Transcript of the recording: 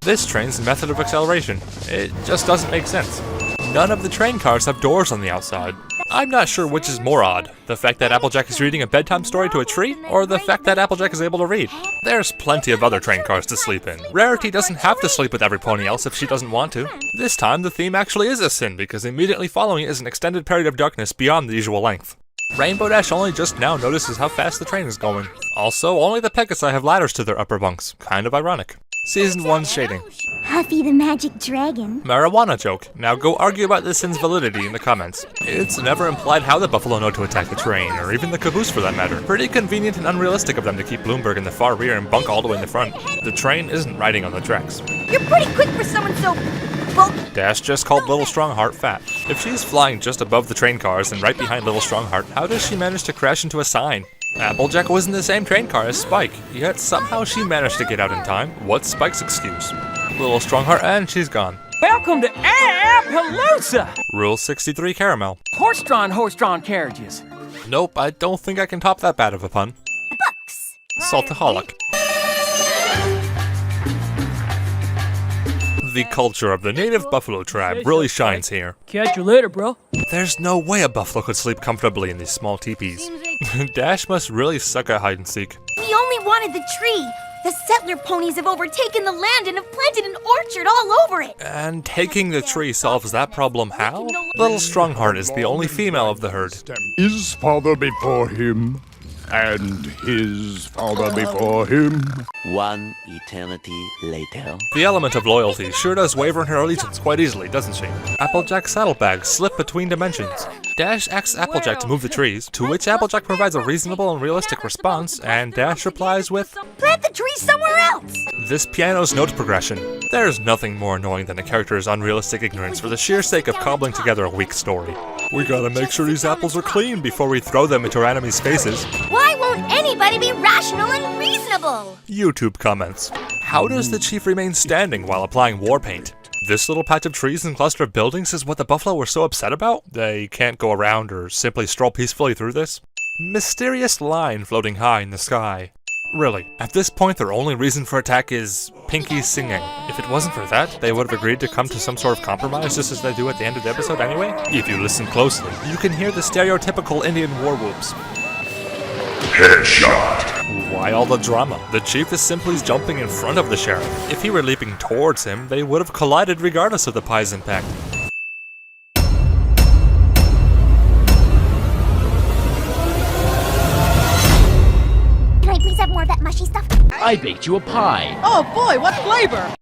This train's method of acceleration, it just doesn't make sense. None of the train cars have doors on the outside. I'm not sure which is more odd, the fact that Applejack is reading a bedtime story to a tree, or the fact that Applejack is able to read. There's plenty of other train cars to sleep in. Rarity doesn't have to sleep with every pony else if she doesn't want to. This time, the theme actually is a sin, because immediately following it is an extended period of darkness beyond the usual length. Rainbow Dash only just now notices how fast the train is going. Also, only the Pegasi have ladders to their upper bunks. Kind of ironic. Season 1's shading. Huffy the magic dragon. Marijuana joke. Now go argue about this sin's validity in the comments. It's never implied how the buffalo know to attack the train, or even the caboose for that matter. Pretty convenient and unrealistic of them to keep Bloomberg in the far rear and Bunk all the way in the front. The train isn't riding on the tracks. You're pretty quick for someone so bulky. Dash just called Little Strongheart fat. If she's flying just above the train cars and right behind Little Strongheart, how does she manage to crash into a sign? Applejack was in the same train car as Spike, yet somehow she managed to get out in time. What's Spike's excuse? Little Strongheart, and she's gone. Welcome to Appaloosa! Rule 63 Caramel. Horse-drawn carriages. Nope, I don't think I can top that bad of a pun. Bucks. Saltaholic. The culture of the native buffalo tribe really shines here. Catch you later, bro. There's no way a buffalo could sleep comfortably in these small teepees. Dash must really suck at hide and seek. We only wanted the tree. The settler ponies have overtaken the land and have planted an orchard all over it. And taking the tree solves that problem how? Little Strongheart is the only female of the herd. His father before him, and his father before him. One eternity later. The element of loyalty sure does waver in her allegiance quite easily, doesn't she? Applejack's saddlebags slip between dimensions. Dash asks Applejack to move the trees, to which Applejack provides a reasonable and realistic response, and Dash replies with, Plant the tree somewhere else. this piano's note progression. There's nothing more annoying than a character's unrealistic ignorance for the sheer sake of cobbling together a weak story. We gotta make sure these apples are clean before we throw them into our enemies' faces. Why won't anybody be rational and reasonable? YouTube comments. How does the chief remain standing while applying war paint? This little patch of trees and cluster of buildings is what the buffalo were so upset about? They can't go around or simply stroll peacefully through this? Mysterious line floating high in the sky. Really, at this point their only reason for attack is Pinky singing. If it wasn't for that, they would have agreed to come to some sort of compromise just as they do at the end of the episode anyway? If you listen closely, you can hear the stereotypical Indian war whoops. Headshot. Why all the drama? The chief is simply jumping in front of the sheriff. If he were leaping towards him, they would have collided regardless of the pie's impact. Can I please have more of that mushy stuff? I baked you a pie. Oh boy, what flavor?